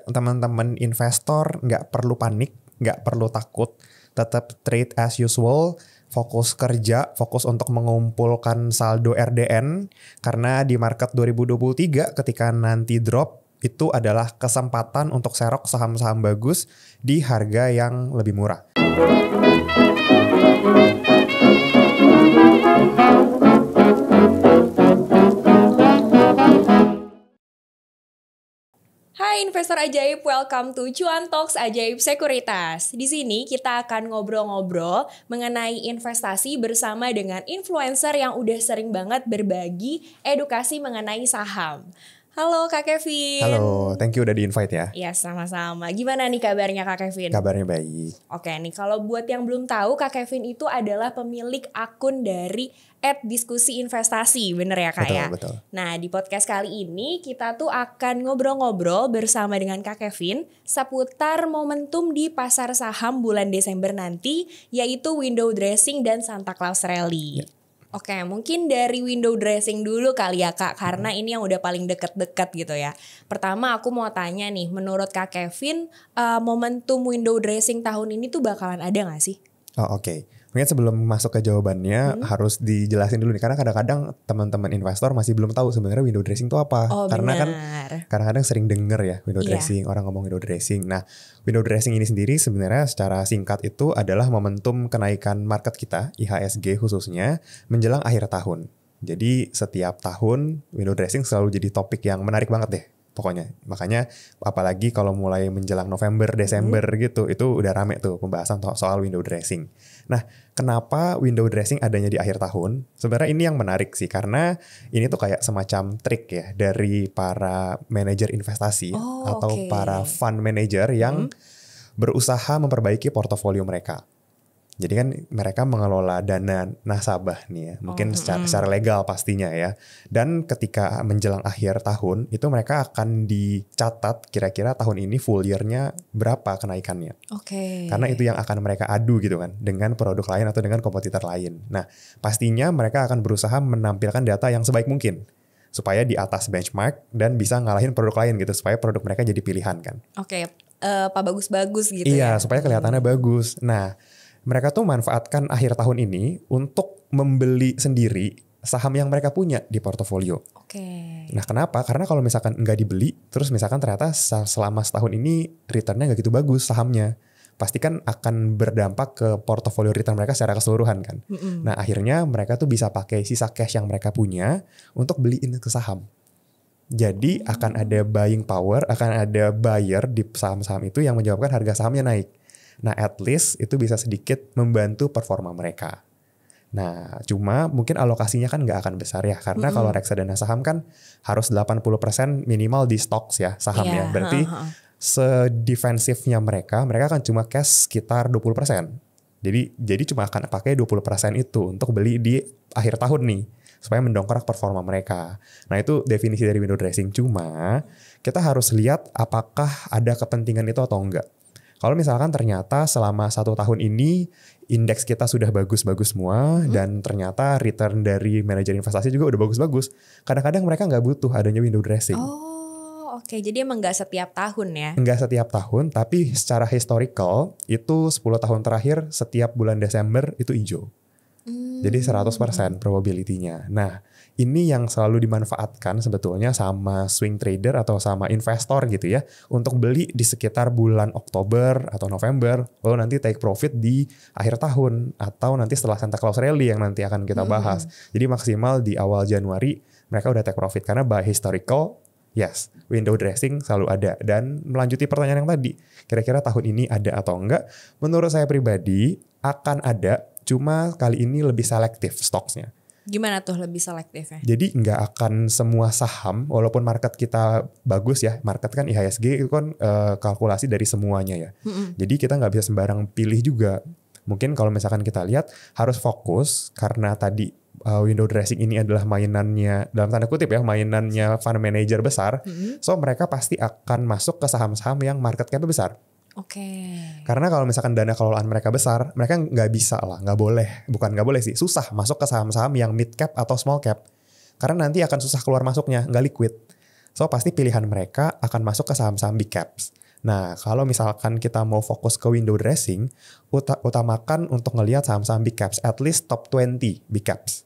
teman-teman investor nggak perlu panik, nggak perlu takut, tetap trade as usual, fokus kerja, fokus untuk mengumpulkan saldo RDN, karena di market 2023 ketika nanti drop, itu adalah kesempatan untuk serok saham-saham bagus di harga yang lebih murah. Hai investor ajaib, welcome to Cuan Talks Ajaib Sekuritas. Di sini kita akan ngobrol-ngobrol mengenai investasi bersama dengan influencer yang udah sering banget berbagi edukasi mengenai saham. Halo Kak Kevin. Halo, thank you udah di-invite ya. Ya, sama-sama. Gimana nih kabarnya Kak Kevin? Kabarnya baik. Oke nih, kalau buat yang belum tahu, Kak Kevin itu adalah pemilik akun dari @diskusi_investasi, bener ya Kak ya? Betul. Nah, di podcast kali ini kita tuh akan ngobrol-ngobrol bersama dengan Kak Kevin seputar momentum di pasar saham bulan Desember nanti, yaitu window dressing dan Santa Claus Rally. Ya. Oke, mungkin dari window dressing dulu kali ya Kak, karena ini yang udah paling deket-deket gitu ya. Pertama aku mau tanya nih, menurut Kak Kevin, momentum window dressing tahun ini tuh bakalan ada gak sih? Oh oke. Mungkin sebelum masuk ke jawabannya harus dijelasin dulu nih, karena kadang-kadang teman-teman investor masih belum tahu sebenarnya window dressing itu apa. Oh, karena kan benar. kadang-kadang sering denger ya window Iya. dressing, orang ngomong window dressing. Nah, window dressing ini sendiri sebenarnya secara singkat itu adalah momentum kenaikan market kita, IHSG khususnya, menjelang akhir tahun. Jadi setiap tahun window dressing selalu jadi topik yang menarik banget deh. Pokoknya, makanya apalagi kalau mulai menjelang November, Desember gitu, itu udah rame tuh pembahasan soal window dressing. Nah, kenapa window dressing adanya di akhir tahun? Sebenarnya ini yang menarik sih, karena ini tuh kayak semacam trik ya dari para manajer investasi atau para fund manager yang berusaha memperbaiki portofolio mereka. Jadi kan mereka mengelola dana nasabah nih ya, mungkin secara legal pastinya ya. Dan ketika menjelang akhir tahun, itu mereka akan dicatat kira-kira tahun ini full year-nya berapa kenaikannya. Oke. Karena itu yang akan mereka adu gitu kan, dengan produk lain atau dengan kompetitor lain. Nah, pastinya mereka akan berusaha menampilkan data yang sebaik mungkin, supaya di atas benchmark dan bisa ngalahin produk lain gitu, supaya produk mereka jadi pilihan kan. Oke, Pak bagus-bagus gitu ya. Iya, supaya kelihatannya bagus. Nah, mereka tuh manfaatkan akhir tahun ini untuk membeli sendiri saham yang mereka punya di portofolio. Oke. Nah kenapa? Karena kalau misalkan nggak dibeli, terus misalkan ternyata selama setahun ini returnnya nggak gitu bagus sahamnya, pasti kan akan berdampak ke portofolio return mereka secara keseluruhan kan. Nah akhirnya mereka tuh bisa pakai sisa cash yang mereka punya untuk beliin ke saham. Jadi akan ada buying power, akan ada buyer di saham-saham itu yang menyebabkan harga sahamnya naik. Nah, at least itu bisa sedikit membantu performa mereka. Nah, cuma mungkin alokasinya kan nggak akan besar ya. Karena kalau reksadana saham kan harus 80% minimal di stocks ya sahamnya. Berarti sedefensifnya mereka kan cuma cash sekitar 20%. Jadi cuma akan pakai 20% itu untuk beli di akhir tahun nih. Supaya mendongkrak performa mereka. Nah itu definisi dari window dressing. Cuma kita harus lihat apakah ada kepentingan itu atau enggak. Kalau misalkan ternyata selama 1 tahun ini indeks kita sudah bagus-bagus semua dan ternyata return dari manajer investasi juga udah bagus-bagus, kadang-kadang mereka nggak butuh adanya window dressing. Oh, oke. Jadi emang nggak setiap tahun ya? Nggak setiap tahun, tapi secara historical itu 10 tahun terakhir setiap bulan Desember itu hijau. Jadi 100% probability-nya. Nah, ini yang selalu dimanfaatkan sebetulnya sama swing trader atau sama investor gitu ya, untuk beli di sekitar bulan Oktober atau November, lalu nanti take profit di akhir tahun atau nanti setelah Santa Claus Rally yang nanti akan kita bahas. Jadi maksimal di awal Januari mereka udah take profit, karena by historical, yes, window dressing selalu ada. Dan melanjuti pertanyaan yang tadi, kira-kira tahun ini ada atau enggak? Menurut saya pribadi akan ada, cuma kali ini lebih selektif stoknya. Gimana tuh lebih selektifnya? Jadi nggak akan semua saham, walaupun market kita bagus ya, market kan IHSG itu kan kalkulasi dari semuanya ya. Jadi kita nggak bisa sembarang pilih juga. Mungkin kalau misalkan kita lihat harus fokus, karena tadi window dressing ini adalah mainannya, dalam tanda kutip ya, mainannya fund manager besar. So mereka pasti akan masuk ke saham-saham yang market cap besar. Oke. Karena kalau misalkan dana kelolaan mereka besar, mereka nggak bisa lah, nggak boleh sih, susah masuk ke saham-saham yang mid cap atau small cap. Karena nanti akan susah keluar masuknya, nggak liquid. So pasti pilihan mereka akan masuk ke saham-saham big caps. Nah, kalau misalkan kita mau fokus ke window dressing, utamakan untuk ngelihat saham-saham big caps, at least top 20 big caps.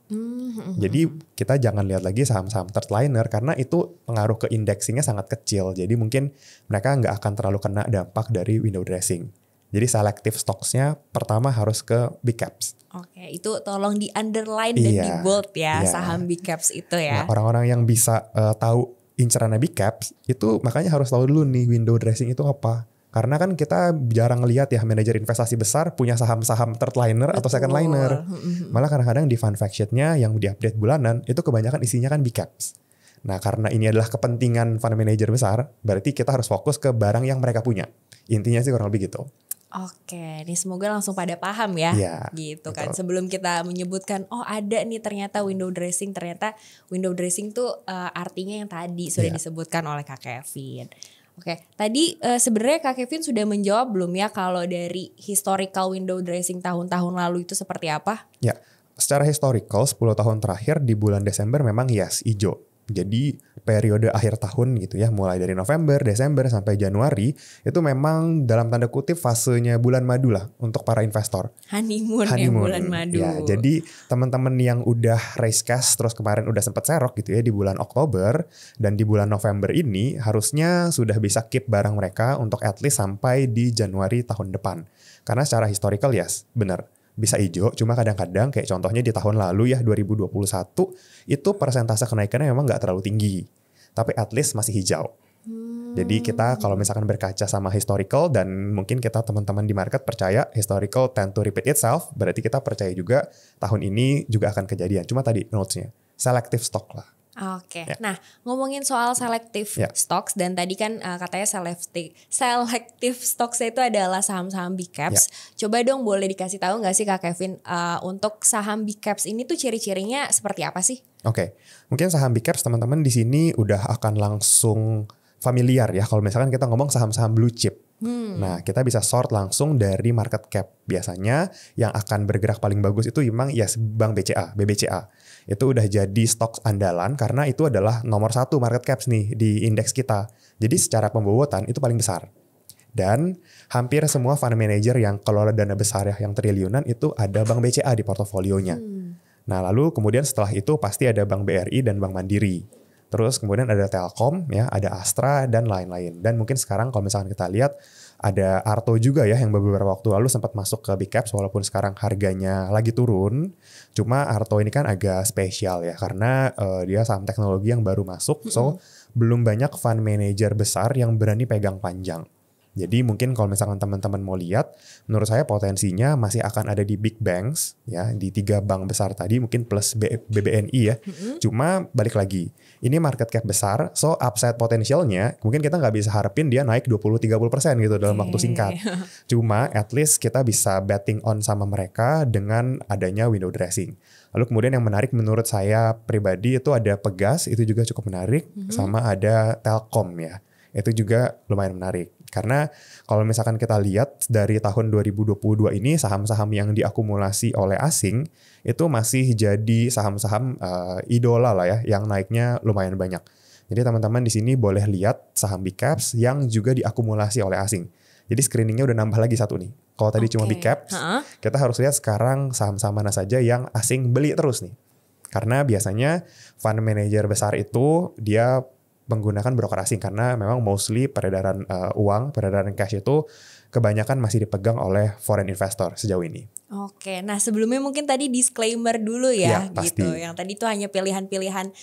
Jadi kita jangan lihat lagi saham-saham third liner karena itu pengaruh ke indexingnya sangat kecil. Jadi mungkin mereka nggak akan terlalu kena dampak dari window dressing. Jadi selective stocks-nya pertama harus ke big caps. Oke, itu tolong di underline dan di bold ya, saham big caps itu ya. Nah, orang-orang yang bisa tahu incerannya big caps itu makanya harus tahu dulu nih window dressing itu apa. Karena kan kita jarang lihat ya manajer investasi besar punya saham-saham third liner atau second liner. Malah kadang-kadang di fund fact sheet-nya yang diupdate bulanan itu kebanyakan isinya kan big caps. Nah, karena ini adalah kepentingan fund manager besar, berarti kita harus fokus ke barang yang mereka punya. Intinya sih kurang lebih gitu. Oke, nih semoga langsung pada paham ya, gitu kan. Sebelum kita menyebutkan, oh ada nih ternyata window dressing, ternyata window dressing tuh artinya yang tadi sudah disebutkan oleh Kak Kevin. Oke, tadi sebenarnya Kak Kevin sudah menjawab belum ya kalau dari historical window dressing tahun-tahun lalu itu seperti apa? Ya, secara historical 10 tahun terakhir di bulan Desember memang yes, hijau. Jadi periode akhir tahun gitu ya, mulai dari November, Desember sampai Januari itu memang dalam tanda kutip fasenya bulan madu lah untuk para investor. Honeymoon ya bulan madu. Ya, jadi teman-teman yang udah raise cash terus kemarin udah sempat serok gitu ya di bulan Oktober dan di bulan November ini harusnya sudah bisa keep barang mereka untuk at least sampai di Januari tahun depan. Karena secara historical yes, benar. Bisa hijau, cuma kadang-kadang kayak contohnya di tahun lalu ya 2021 itu persentase kenaikannya memang nggak terlalu tinggi, tapi at least masih hijau. Jadi kita kalau misalkan berkaca sama historical dan mungkin kita teman-teman di market percaya historical tend to repeat itself, berarti kita percaya juga tahun ini juga akan kejadian. Cuma tadi notes-nya selective stock lah. Oke, nah ngomongin soal selective stocks dan tadi kan katanya selective stocks itu adalah saham-saham big caps. Coba dong boleh dikasih tahu nggak sih Kak Kevin untuk saham big caps ini tuh ciri-cirinya seperti apa sih? Oke, mungkin saham big caps teman-teman di sini udah akan langsung familiar ya kalau misalkan kita ngomong saham-saham blue chip. Nah, kita bisa sort langsung dari market cap. Biasanya yang akan bergerak paling bagus itu memang Bank BCA, BBCA. Itu udah jadi stok andalan karena itu adalah nomor 1 market caps nih di indeks kita. Jadi secara pembobotan itu paling besar. Dan hampir semua fund manager yang kelola dana besar ya, yang triliunan itu ada Bank BCA di portofolionya. Nah, lalu kemudian setelah itu pasti ada Bank BRI dan Bank Mandiri. Terus kemudian ada Telkom, ya, ada Astra dan lain-lain. Dan mungkin sekarang kalau misalkan kita lihat ada Arto juga ya yang beberapa waktu lalu sempat masuk ke big caps walaupun sekarang harganya lagi turun. Cuma Arto ini kan agak spesial ya karena dia saham teknologi yang baru masuk. So belum banyak fund manager besar yang berani pegang panjang. Jadi mungkin kalau misalkan teman-teman mau lihat, menurut saya potensinya masih akan ada di big banks ya, di 3 bank besar tadi mungkin plus BBNI ya. Cuma balik lagi, ini market cap besar, so upside potensialnya mungkin kita nggak bisa harapin dia naik 20-30% gitu dalam waktu singkat. Cuma at least kita bisa betting on sama mereka dengan adanya window dressing. Lalu kemudian yang menarik menurut saya pribadi itu ada Pegas, itu juga cukup menarik, sama ada Telkom ya. Itu juga lumayan menarik. Karena kalau misalkan kita lihat dari tahun 2022 ini saham-saham yang diakumulasi oleh asing itu masih jadi saham-saham idola lah ya yang naiknya lumayan banyak. Jadi teman-teman di sini boleh lihat saham big caps yang juga diakumulasi oleh asing. Jadi screeningnya udah nambah lagi satu nih. Kalau tadi cuma big caps, kita harus lihat sekarang saham-saham mana saja yang asing beli terus nih. Karena biasanya fund manager besar itu dia menggunakan broker asing karena memang mostly peredaran uang, peredaran cash itu kebanyakan masih dipegang oleh foreign investor sejauh ini. Oke, nah sebelumnya mungkin tadi disclaimer dulu ya pasti. gitu. Yang tadi itu hanya pilihan-pilihan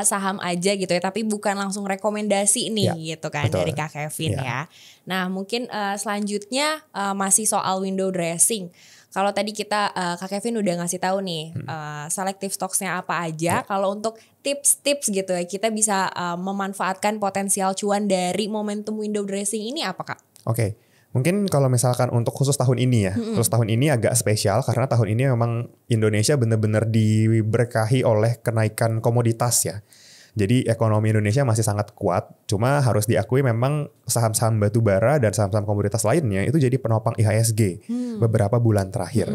saham aja gitu ya, tapi bukan langsung rekomendasi nih gitu kan dari Kak Kevin ya. Nah mungkin selanjutnya masih soal window dressing. Kalau tadi kita Kak Kevin udah ngasih tahu nih selective stocks-nya apa aja. Kalau untuk tips-tips gitu ya kita bisa memanfaatkan potensial cuan dari momentum window dressing ini apa Kak? Oke, mungkin kalau misalkan untuk khusus tahun ini ya, khusus tahun ini agak spesial karena tahun ini memang Indonesia benar-benar diberkahi oleh kenaikan komoditas ya. Jadi ekonomi Indonesia masih sangat kuat, cuma harus diakui memang saham-saham batubara dan saham-saham komoditas lainnya itu jadi penopang IHSG beberapa bulan terakhir.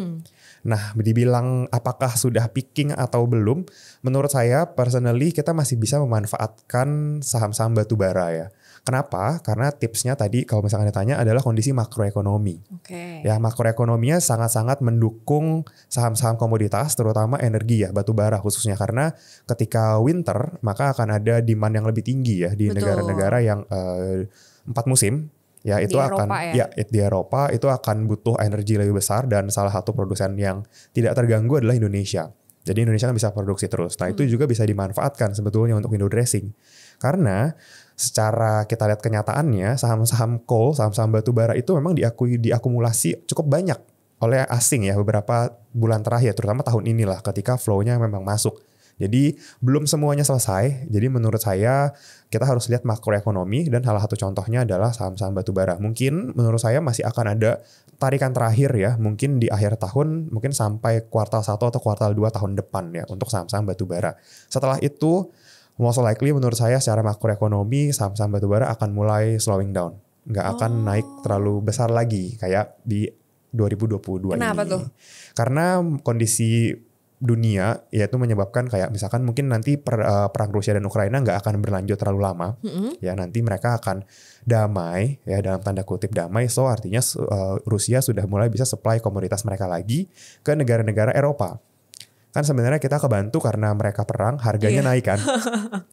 Nah, dibilang apakah sudah peaking atau belum? Menurut saya personally kita masih bisa memanfaatkan saham-saham batubara ya. Kenapa? Karena tipsnya tadi kalau misalkan ditanya adalah kondisi makroekonomi. Oke. Ya, makroekonominya sangat-sangat mendukung saham-saham komoditas terutama energi ya, batubara khususnya karena ketika winter maka akan ada demand yang lebih tinggi ya di Betul. negara-negara yang 4 musim. Ya itu Di akan Eropa ya? di Eropa itu akan butuh energi lebih besar dan salah satu produsen yang tidak terganggu adalah Indonesia. Jadi Indonesia kan bisa produksi terus. Nah itu juga bisa dimanfaatkan sebetulnya untuk window dressing. Karena secara kita lihat kenyataannya saham-saham coal, saham-saham batu bara itu memang diakumulasi cukup banyak oleh asing ya beberapa bulan terakhir, terutama tahun inilah ketika flow-nya memang masuk. Jadi belum semuanya selesai. Jadi menurut saya kita harus lihat makroekonomi dan salah satu contohnya adalah saham-saham batubara. Mungkin menurut saya masih akan ada tarikan terakhir ya, mungkin di akhir tahun, mungkin sampai kuartal 1 atau kuartal 2 tahun depan ya untuk saham-saham batubara. Setelah itu most likely menurut saya secara makroekonomi saham-saham batubara akan mulai slowing down. Nggak akan naik terlalu besar lagi kayak di 2022 Kenapa ini. tuh? Karena kondisi dunia yaitu menyebabkan kayak misalkan mungkin nanti perang Rusia dan Ukraina nggak akan berlanjut terlalu lama. Ya nanti mereka akan damai ya dalam tanda kutip damai. So artinya Rusia sudah mulai bisa supply komoditas mereka lagi ke negara-negara Eropa. Kan sebenarnya kita kebantu karena mereka perang, harganya naik kan.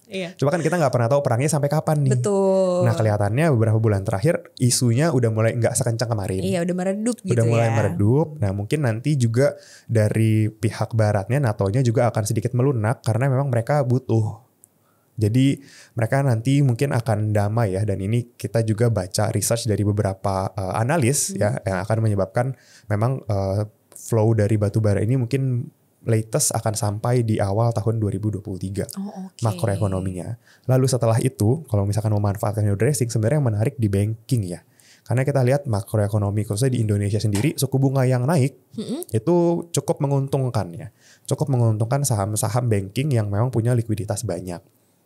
Iya. Cuma kan kita nggak pernah tahu perangnya sampai kapan nih. Betul. Nah kelihatannya beberapa bulan terakhir isunya udah mulai nggak sekencang kemarin. Iya udah meredup gitu Udah mulai ya. meredup. Nah mungkin nanti juga dari pihak baratnya, NATO-nya juga akan sedikit melunak karena memang mereka butuh. Jadi mereka nanti mungkin akan damai ya. Dan ini kita juga baca research dari beberapa analis ya yang akan menyebabkan memang flow dari batubara ini mungkin latest akan sampai di awal tahun 2023 makroekonominya. Lalu setelah itu kalau misalkan memanfaatkan window dressing sebenarnya yang menarik di banking ya. Karena kita lihat makroekonomi khususnya di Indonesia sendiri suku bunga yang naik itu cukup menguntungkan ya. Cukup menguntungkan saham-saham banking yang memang punya likuiditas banyak.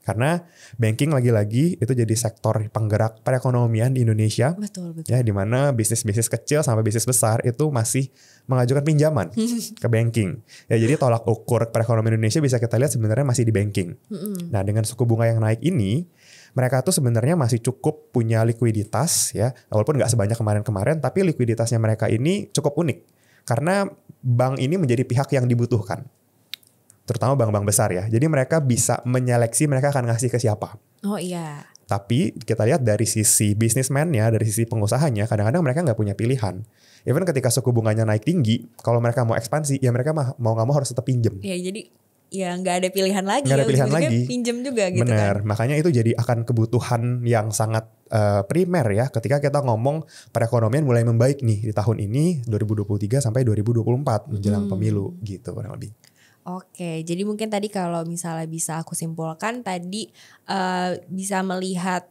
Karena banking lagi-lagi itu jadi sektor penggerak perekonomian di Indonesia. Betul. Ya, di mana bisnis-bisnis kecil sampai bisnis besar itu masih mengajukan pinjaman ke banking. Ya, jadi tolak ukur perekonomian Indonesia bisa kita lihat sebenarnya masih di banking. Nah, dengan suku bunga yang naik ini, mereka tuh sebenarnya masih cukup punya likuiditas ya, walaupun nggak sebanyak kemarin-kemarin, tapi likuiditasnya mereka ini cukup unik. Karena bank ini menjadi pihak yang dibutuhkan. Terutama bank-bank besar ya. Jadi mereka bisa menyeleksi mereka akan ngasih ke siapa. Oh iya. Tapi kita lihat dari sisi bisnismennya, dari sisi pengusahanya, kadang-kadang mereka nggak punya pilihan. Even ketika suku bunganya naik tinggi, kalau mereka mau ekspansi, ya mereka mau nggak mau harus tetap pinjem. Ya jadi ya nggak ada pilihan lagi. Nggak ada pilihan lagi. Pinjem juga gitu. Bener, kan. makanya itu jadi akan kebutuhan yang sangat primer ya. Ketika kita ngomong perekonomian mulai membaik nih di tahun ini 2023 sampai 2024 menjelang pemilu gitu kurang lebih. Oke, jadi mungkin tadi kalau misalnya bisa aku simpulkan tadi bisa melihat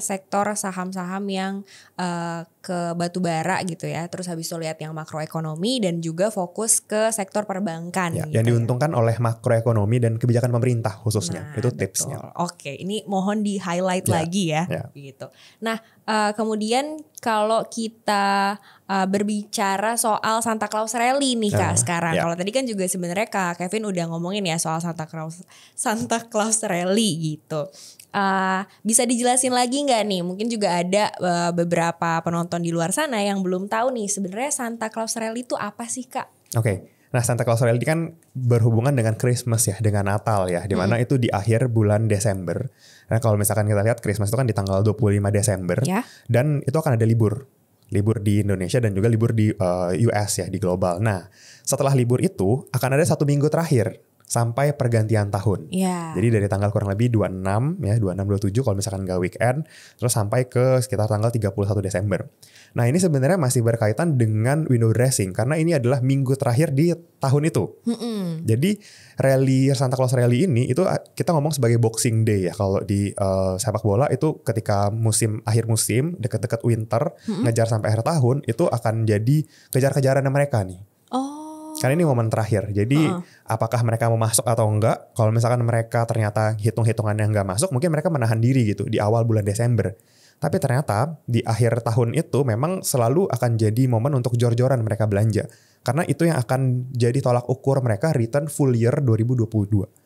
sektor saham-saham yang ke batu bara gitu ya. Terus habis itu lihat yang makroekonomi dan juga fokus ke sektor perbankan. Ya, gitu yang diuntungkan oleh makroekonomi dan kebijakan pemerintah khususnya. Itu tipsnya. Betul. Oke, ini mohon di highlight lagi ya. Gitu. Nah, kemudian kalau kita berbicara soal Santa Claus Rally nih Kak sekarang. Kalau tadi kan juga sebenarnya Kak Kevin udah ngomongin ya soal Santa Claus Rally gitu. Bisa dijelasin lagi nggak nih? Mungkin juga ada beberapa penonton di luar sana yang belum tahu nih sebenarnya Santa Claus Rally itu apa sih Kak? Oke. Nah Santa Claus Rally kan berhubungan dengan Christmas ya, dengan Natal ya. Dimana itu di akhir bulan Desember. Nah kalau misalkan kita lihat Christmas itu kan di tanggal 25 Desember. Ya. Dan itu akan ada libur. Libur di Indonesia dan juga libur di US ya, di global. Nah setelah libur itu akan ada 1 minggu terakhir sampai pergantian tahun. Yeah. Jadi dari tanggal kurang lebih 26 ya, 26 27 kalau misalkan nggak weekend, terus sampai ke sekitar tanggal 31 Desember. Nah, ini sebenarnya masih berkaitan dengan window dressing karena ini adalah minggu terakhir di tahun itu. Jadi rally Santa Claus Rally ini itu kita ngomong sebagai Boxing Day ya kalau di sepak bola itu ketika akhir musim dekat-dekat winter ngejar sampai akhir tahun itu akan jadi kejar-kejaran mereka nih. Karena ini momen terakhir. Jadi apakah mereka mau masuk atau enggak? Kalau misalkan mereka ternyata hitung-hitungannya enggak masuk, mungkin mereka menahan diri gitu di awal bulan Desember. Tapi ternyata di akhir tahun itu memang selalu akan jadi momen untuk jor-joran mereka belanja. Karena itu yang akan jadi tolak ukur mereka return full year 2022.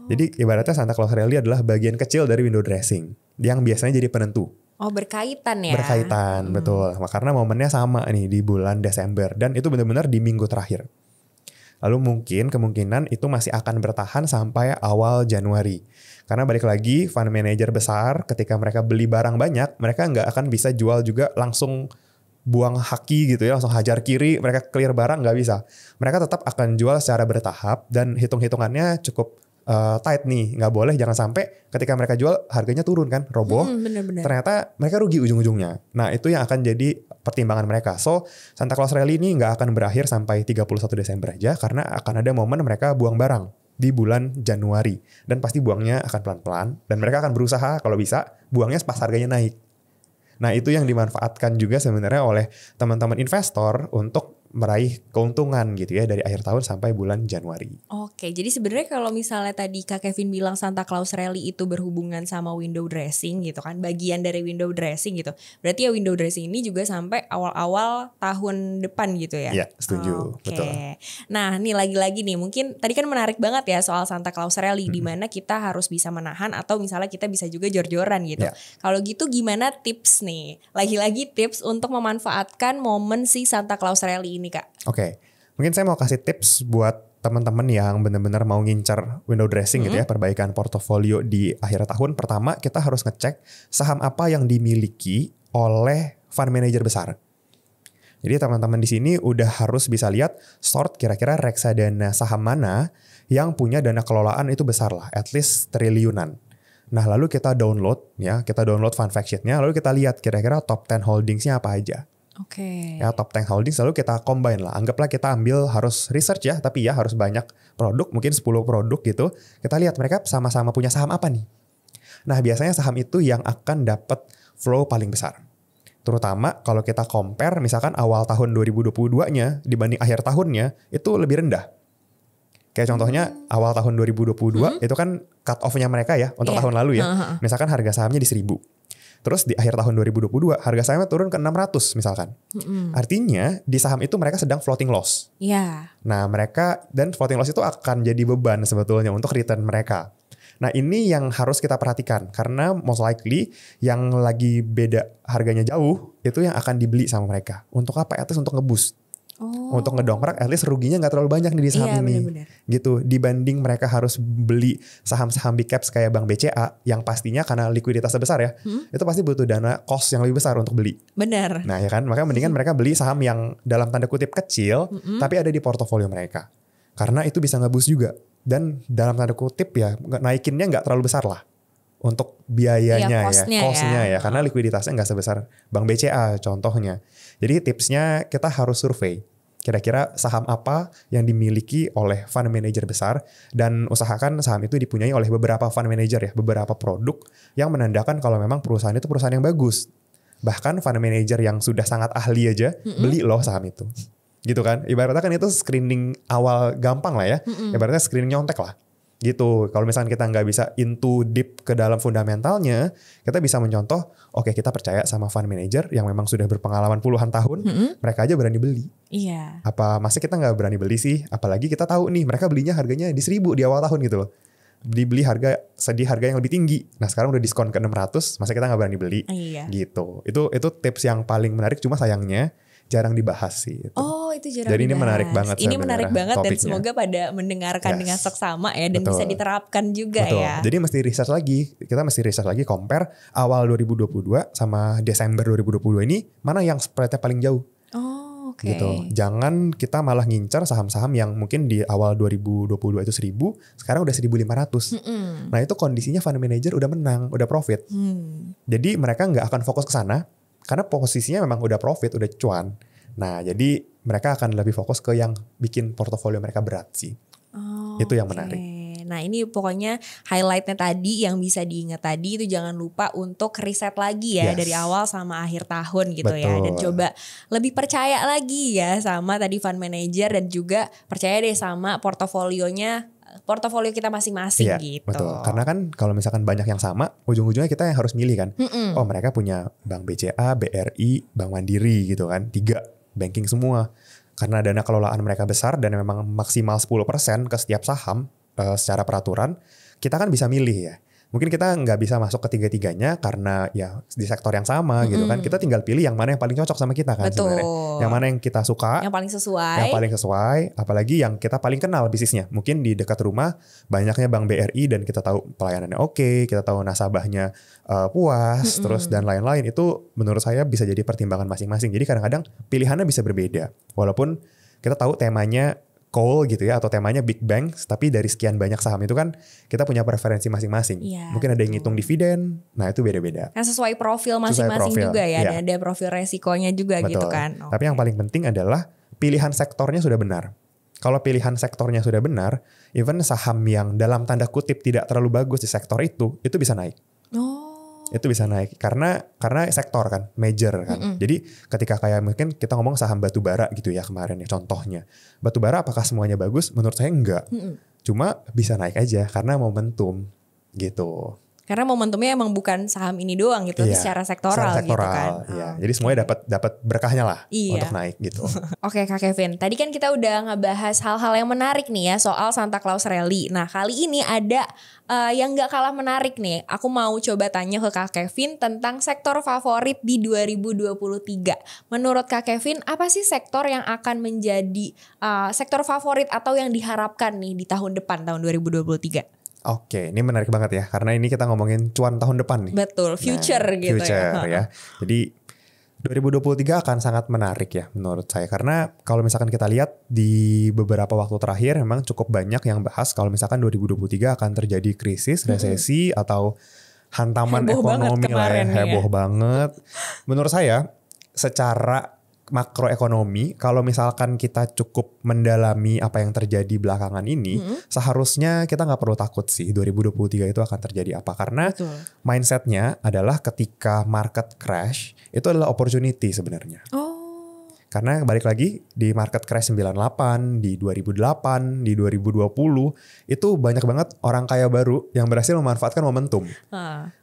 Jadi ibaratnya Santa Claus Rally adalah bagian kecil dari window dressing yang biasanya jadi penentu. Oh, berkaitan ya? Berkaitan, betul. Karena momennya sama nih di bulan Desember dan itu benar-benar di minggu terakhir. Lalu mungkin kemungkinan itu masih akan bertahan sampai awal Januari. Karena balik lagi fund manager besar ketika mereka beli barang banyak, mereka nggak akan bisa jual juga langsung buang haki gitu ya, langsung hajar kiri, mereka clear barang nggak bisa. Mereka tetap akan jual secara bertahap dan hitung-hitungannya cukup tight nih, nggak boleh jangan sampai ketika mereka jual harganya turun kan, roboh. Bener-bener. Ternyata mereka rugi ujung-ujungnya. Nah itu yang akan jadi pertimbangan mereka. So Santa Claus Rally ini nggak akan berakhir sampai 31 Desember aja karena akan ada momen mereka buang barang di bulan Januari dan pasti buangnya akan pelan-pelan dan mereka akan berusaha kalau bisa buangnya pas harganya naik. Nah itu yang dimanfaatkan juga sebenarnya oleh teman-teman investor untuk meraih keuntungan gitu ya dari akhir tahun sampai bulan Januari. Oke, jadi sebenarnya kalau misalnya tadi Kak Kevin bilang Santa Claus Rally itu berhubungan sama window dressing gitu kan, bagian dari window dressing gitu. Berarti ya window dressing ini juga sampai awal-awal tahun depan gitu ya? Iya, setuju. Oke. Betul. Nah, nih lagi-lagi nih, mungkin tadi kan menarik banget ya soal Santa Claus Rally di mana kita harus bisa menahan atau misalnya kita bisa juga jor-joran gitu. Ya. Kalau gitu gimana tips nih? Lagi-lagi tips untuk memanfaatkan momen si Santa Claus Rally ini, Kak. Oke, mungkin saya mau kasih tips buat teman-teman yang benar-benar mau ngincar window dressing gitu ya, perbaikan portofolio di akhir tahun. Pertama, kita harus ngecek saham apa yang dimiliki oleh fund manager besar. Jadi teman-teman di sini udah harus bisa lihat sort kira-kira reksadana saham mana yang punya dana kelolaan itu besar lah, at least triliunan. Nah lalu kita download fund fact sheet-nya, lalu kita lihat kira-kira top 10 holdingsnya apa aja. Oke. Ya top 10 holdings lalu kita combine lah. Anggaplah kita ambil harus research ya, tapi ya harus banyak produk, mungkin 10 produk gitu. Kita lihat mereka sama-sama punya saham apa nih. Nah biasanya saham itu yang akan dapat flow paling besar. Terutama kalau kita compare misalkan awal tahun 2022-nya dibanding akhir tahunnya itu lebih rendah. Kayak contohnya awal tahun 2022 itu kan cut off-nya mereka ya untuk tahun lalu ya. Misalkan harga sahamnya di 1.000. Terus di akhir tahun 2022 harga sahamnya turun ke 600 misalkan. Artinya di saham itu mereka sedang floating loss. Iya. Nah mereka dan floating loss itu akan jadi beban sebetulnya untuk return mereka. Nah ini yang harus kita perhatikan karena most likely yang lagi beda harganya jauh itu yang akan dibeli sama mereka. Untuk apa? At least untuk nge-boost. Untuk ngedongkrak at least ruginya gak terlalu banyak nih di saham ini. Bener-bener. Gitu dibanding mereka harus beli saham-saham big caps kayak Bank BCA yang pastinya karena likuiditasnya besar ya, itu pasti butuh dana cost yang lebih besar untuk beli. Bener. Nah ya kan, makanya mendingan mereka beli saham yang dalam tanda kutip kecil tapi ada di portofolio mereka. Karena itu bisa nge-boost juga dan dalam tanda kutip ya naikinnya gak terlalu besar lah untuk biayanya costnya ya karena likuiditasnya gak sebesar Bank BCA contohnya. Jadi tipsnya kita harus survei kira-kira saham apa yang dimiliki oleh fund manager besar dan usahakan saham itu dipunyai oleh beberapa fund manager ya, beberapa produk yang menandakan kalau memang perusahaan itu perusahaan yang bagus. Bahkan fund manager yang sudah sangat ahli aja beli loh saham itu. Gitu kan, ibaratnya kan itu screening awal gampang lah ya, ibaratnya screening nyontek lah. Gitu, kalau misalnya kita nggak bisa into deep ke dalam fundamentalnya, kita bisa mencontoh, oke kita percaya sama fund manager yang memang sudah berpengalaman puluhan tahun, mereka aja berani beli. Iya. Apa masa kita nggak berani beli sih? Apalagi kita tahu nih mereka belinya harganya di 1.000 di awal tahun gitu loh. Dibeli harga yang lebih tinggi. Nah sekarang udah diskon ke 600, masa kita nggak berani beli? Iya. Gitu. Itu tips yang paling menarik, cuma sayangnya jarang dibahas sih. Itu. Oh itu jarang Jadi dibahas. ini menarik banget. Ini menarik banget topiknya. Dan semoga pada mendengarkan dengan seksama ya. Dan Betul. bisa diterapkan juga ya. Jadi mesti research lagi. Kita mesti research lagi compare awal 2022 sama Desember 2022 ini. Mana yang spreadnya paling jauh. Oh oke. Gitu. Jangan kita malah ngincar saham-saham yang mungkin di awal 2022 itu 1.000. Sekarang udah 1.500. Nah itu kondisinya fund manager udah menang. Udah profit. Jadi mereka gak akan fokus ke sana. Karena posisinya memang udah profit, udah cuan. Nah, jadi mereka akan lebih fokus ke yang bikin portofolio mereka berat sih. Itu yang menarik. Nah, ini pokoknya highlightnya tadi yang bisa diingat tadi itu jangan lupa untuk riset lagi ya dari awal sama akhir tahun gitu. Betul. Ya. Dan coba lebih percaya lagi ya sama tadi fund manager dan juga percaya deh sama portofolionya portofolio kita masing-masing Iya, gitu. betul. Karena kan kalau misalkan banyak yang sama, ujung-ujungnya kita yang harus milih kan. Oh mereka punya Bank BCA, BRI, Bank Mandiri gitu kan. 3 banking semua. Karena dana kelolaan mereka besar dan memang maksimal 10% ke setiap saham secara peraturan, kita kan bisa milih ya. Mungkin kita nggak bisa masuk ke tiga-tiganya karena ya di sektor yang sama gitu kan. Kita tinggal pilih yang mana yang paling cocok sama kita kan sebenarnya. Yang mana yang kita suka. Yang paling sesuai. Yang paling sesuai. Apalagi yang kita paling kenal bisnisnya. Mungkin di dekat rumah banyaknya Bank BRI dan kita tahu pelayanannya oke. Kita tahu nasabahnya puas. Terus dan lain-lain. Itu menurut saya bisa jadi pertimbangan masing-masing. Jadi kadang-kadang pilihannya bisa berbeda. Walaupun kita tahu temanya coal gitu ya atau temanya big bank, tapi dari sekian banyak saham itu kan kita punya preferensi masing-masing. Ya, mungkin ada yang ngitung dividen, nah itu beda-beda. Kan sesuai profil masing-masing juga ya, iya. ada profil resikonya juga. Betul. Gitu kan. Tapi yang paling penting adalah pilihan sektornya sudah benar. Kalau pilihan sektornya sudah benar, even saham yang dalam tanda kutip tidak terlalu bagus di sektor itu bisa naik. Itu bisa naik karena sektor kan, major kan. Jadi ketika kayak mungkin kita ngomong saham batu bara gitu ya kemarin ya contohnya. Batu bara apakah semuanya bagus? Menurut saya enggak. Cuma bisa naik aja karena momentum gitu. Karena momentumnya emang bukan saham ini doang gitu, tapi secara sektoral gitu kan. Iya. Jadi semuanya dapat berkahnya lah untuk naik gitu. Oke Kak Kevin, tadi kan kita udah ngebahas hal-hal yang menarik nih ya soal Santa Claus Rally. Nah kali ini ada yang gak kalah menarik nih. Aku mau coba tanya ke Kak Kevin tentang sektor favorit di 2023. Menurut Kak Kevin, apa sih sektor yang akan menjadi sektor favorit atau yang diharapkan nih di tahun depan, tahun 2023? Oke, ini menarik banget ya. Karena ini kita ngomongin cuan tahun depan nih. Betul, future gitu future ya. Jadi 2023 akan sangat menarik ya menurut saya. Karena kalau misalkan kita lihat di beberapa waktu terakhir memang cukup banyak yang bahas kalau misalkan 2023 akan terjadi krisis, resesi atau hantaman heboh ekonomi lah ya. Heboh banget. Menurut saya secara makroekonomi, kalau misalkan kita cukup mendalami apa yang terjadi belakangan ini, seharusnya kita nggak perlu takut sih 2023 itu akan terjadi apa. Karena mindsetnya adalah ketika market crash, itu adalah opportunity sebenarnya. Karena balik lagi di market crash 98, di 2008, di 2020, itu banyak banget orang kaya baru yang berhasil memanfaatkan momentum.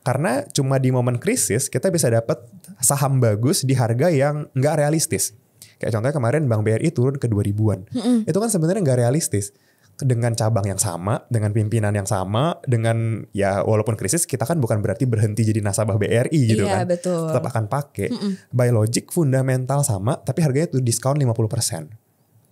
Karena cuma di momen krisis kita bisa dapat saham bagus di harga yang nggak realistis. Kayak contohnya kemarin Bank BRI turun ke 2000-an. Itu kan sebenarnya nggak realistis. Dengan cabang yang sama, dengan pimpinan yang sama, dengan ya walaupun krisis kita kan bukan berarti berhenti jadi nasabah BRI gitu kan. Betul. Tetap akan pakai. By logic fundamental sama tapi harganya tuh diskon 50%.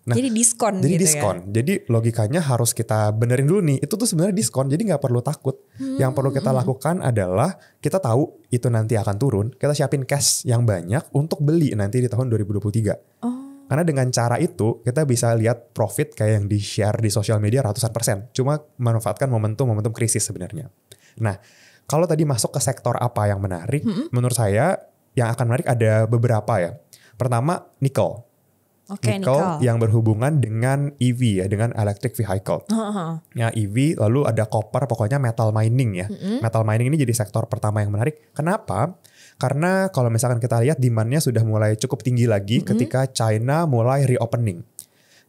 Nah, jadi diskon jadi gitu diskon. ya. Jadi logikanya harus kita benerin dulu nih. Itu tuh sebenarnya diskon. Jadi nggak perlu takut. Yang perlu kita lakukan adalah kita tahu itu nanti akan turun. Kita siapin cash yang banyak untuk beli nanti di tahun 2023. Karena dengan cara itu kita bisa lihat profit kayak yang di-share di sosial media ratusan %. Cuma manfaatkan momentum krisis sebenarnya. Nah, kalau tadi masuk ke sektor apa yang menarik, menurut saya yang akan menarik ada beberapa ya. Pertama, nikel. Nikel yang berhubungan dengan EV ya, dengan electric vehicle. Ya EV, lalu ada copper, pokoknya metal mining ya. Metal mining ini jadi sektor pertama yang menarik. Kenapa? Karena kalau misalkan kita lihat demand-nya sudah mulai cukup tinggi lagi ketika China mulai reopening.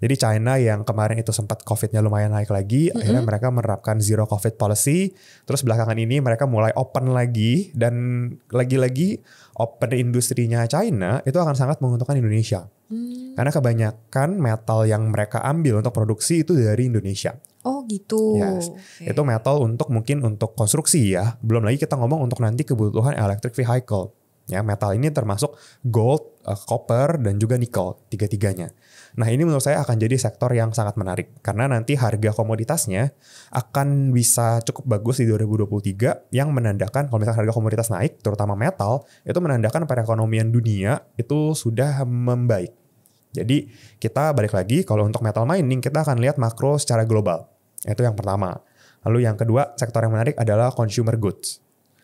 Jadi China yang kemarin itu sempat COVID-nya lumayan naik lagi, akhirnya mereka menerapkan zero COVID policy. Terus belakangan ini mereka mulai open lagi dan lagi-lagi open industrinya China itu akan sangat menguntungkan Indonesia. Karena kebanyakan metal yang mereka ambil untuk produksi itu dari Indonesia. Oh gitu. Yes. Itu metal mungkin untuk konstruksi ya. Belum lagi kita ngomong untuk nanti kebutuhan electric vehicle. Ya, metal ini termasuk gold, copper, dan juga nikel, tiga-tiganya. Nah ini menurut saya akan jadi sektor yang sangat menarik. Karena nanti harga komoditasnya akan bisa cukup bagus di 2023 yang menandakan kalau misalkan harga komoditas naik, terutama metal, itu menandakan perekonomian dunia itu sudah membaik. Jadi kita balik lagi kalau untuk metal mining kita akan lihat makro secara global. Itu yang pertama. Lalu yang kedua sektor yang menarik adalah consumer goods.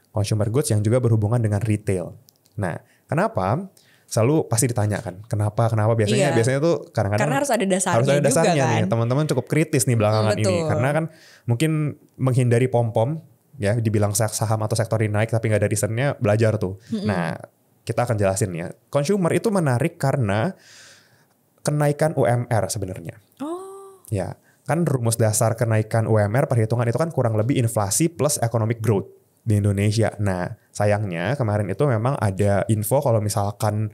Consumer goods yang juga berhubungan dengan retail. Nah kenapa? Selalu pasti ditanyakan kenapa biasanya tuh kadang-kadang karena harus ada dasarnya juga kan? Nih teman-teman cukup kritis nih belakangan ini karena kan mungkin menghindari pom-pom ya dibilang saham atau sektor ini naik tapi nggak ada reasonnya belajar tuh. Nah kita akan jelasin ya. Consumer itu menarik karena kenaikan UMR sebenarnya. Ya, kan rumus dasar kenaikan UMR perhitungan itu kan kurang lebih inflasi plus economic growth di Indonesia. Nah, sayangnya kemarin itu memang ada info kalau misalkan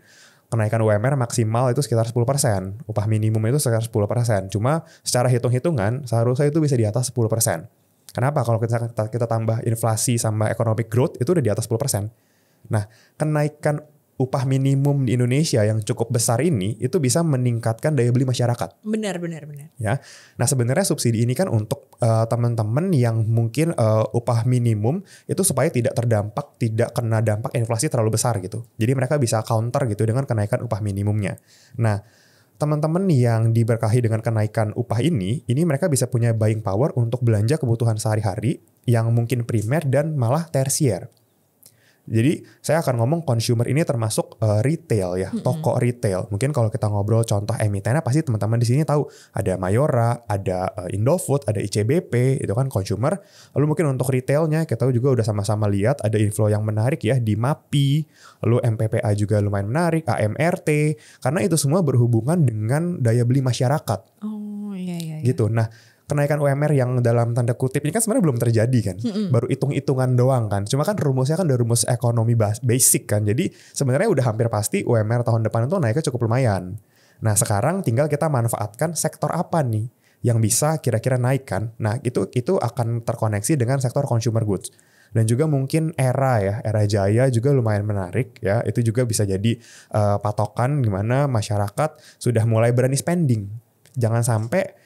kenaikan UMR maksimal itu sekitar 10%. Upah minimum itu sekitar 10%. Cuma secara hitung-hitungan seharusnya itu bisa di atas 10%. Kenapa? Kalau kita tambah inflasi sama economic growth itu udah di atas 10%. Nah, kenaikan upah minimum di Indonesia yang cukup besar ini itu bisa meningkatkan daya beli masyarakat. Benar. Ya, nah sebenarnya subsidi ini kan untuk teman-teman yang mungkin upah minimum itu supaya tidak kena dampak inflasi terlalu besar gitu. Jadi mereka bisa counter gitu dengan kenaikan upah minimumnya. Nah, teman-teman yang diberkahi dengan kenaikan upah ini mereka bisa punya buying power untuk belanja kebutuhan sehari-hari yang mungkin primer dan malah tersier. Jadi saya akan ngomong consumer ini termasuk retail ya, toko retail. Mungkin kalau kita ngobrol contoh emitennya pasti teman-teman di sini tahu ada Mayora, ada Indofood, ada ICBP, itu kan consumer. Lalu mungkin untuk retailnya kita juga udah sama-sama lihat ada inflow yang menarik ya di MAPI, lalu MPPA juga lumayan menarik, AMRT, karena itu semua berhubungan dengan daya beli masyarakat. Oh iya. Gitu. Nah, kenaikan UMR yang dalam tanda kutip ini kan sebenarnya belum terjadi kan. Baru hitung-hitungan doang kan. Cuma kan rumusnya kan udah rumus ekonomi basic kan. Jadi sebenarnya udah hampir pasti UMR tahun depan itu naiknya cukup lumayan. Nah sekarang tinggal kita manfaatkan sektor apa nih yang bisa kira-kira naik kan. Nah itu akan terkoneksi dengan sektor consumer goods. Dan juga mungkin era Jaya juga lumayan menarik ya. Itu juga bisa jadi patokan gimana masyarakat sudah mulai berani spending. Jangan sampai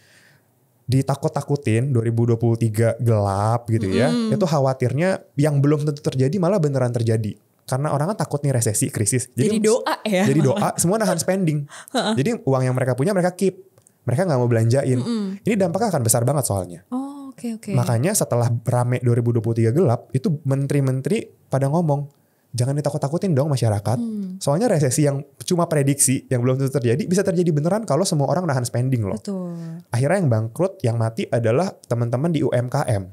ditakut-takutin 2023 gelap gitu ya. Itu khawatirnya yang belum tentu terjadi malah beneran terjadi. Karena orang kan takut nih resesi, krisis. Jadi doa ya. Jadi doa, semua nahan spending. Jadi uang yang mereka punya mereka keep. Mereka gak mau belanjain. Ini dampaknya akan besar banget soalnya. Oh oke. Makanya setelah rame 2023 gelap, itu menteri-menteri pada ngomong, jangan ditakut-takutin dong masyarakat. Soalnya resesi yang cuma prediksi, yang belum tentu terjadi, bisa terjadi beneran kalau semua orang nahan spending loh. Betul. Akhirnya yang bangkrut, yang mati adalah teman-teman di UMKM.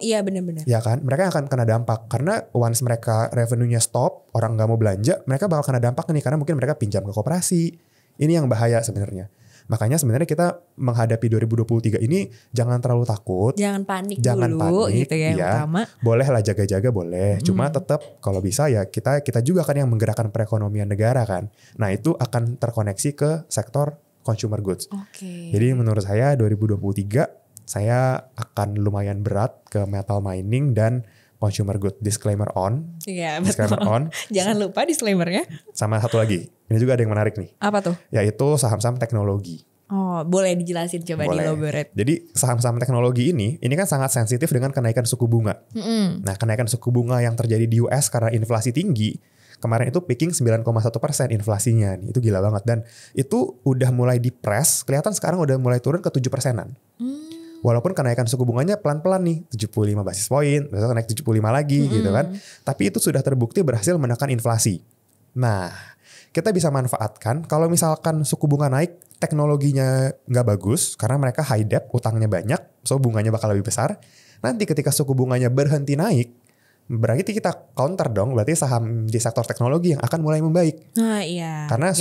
Iya benar-benar. Ya kan, mereka akan kena dampak. Karena once mereka revenue-nya stop, orang gak mau belanja, mereka bakal kena dampak nih. Karena mungkin mereka pinjam ke koperasi. Ini yang bahaya sebenarnya. Makanya sebenarnya kita menghadapi 2023 ini jangan terlalu takut. Jangan panik gitu ya yang utama. Boleh lah jaga-jaga boleh. Cuma tetap kalau bisa ya kita juga kan yang menggerakkan perekonomian negara kan. Nah itu akan terkoneksi ke sektor consumer goods. Jadi menurut saya 2023 saya akan lumayan berat ke metal mining dan consumer good. Disclaimer on. Iya betul. Disclaimer on. Jangan lupa disclaimernya. Sama satu lagi. Ini juga ada yang menarik nih. Apa tuh? Yaitu saham-saham teknologi. Oh boleh dijelasin coba di-elaborate. Jadi saham-saham teknologi ini kan sangat sensitif dengan kenaikan suku bunga. Nah kenaikan suku bunga yang terjadi di US karena inflasi tinggi. Kemarin itu peaking 9,1% inflasinya. Nih, itu gila banget. Dan itu udah mulai di-press. Kelihatan sekarang udah mulai turun ke 7%-an. Walaupun kenaikan suku bunganya pelan-pelan nih. 75 basis poin. Besok naik 75 lagi gitu kan. Tapi itu sudah terbukti berhasil menekan inflasi. Nah kita bisa manfaatkan kalau misalkan suku bunga naik, teknologinya nggak bagus karena mereka high debt, utangnya banyak, so bunganya bakal lebih besar. Nanti ketika suku bunganya berhenti naik, berarti kita counter dong, berarti saham di sektor teknologi yang akan mulai membaik. Nah iya. Karena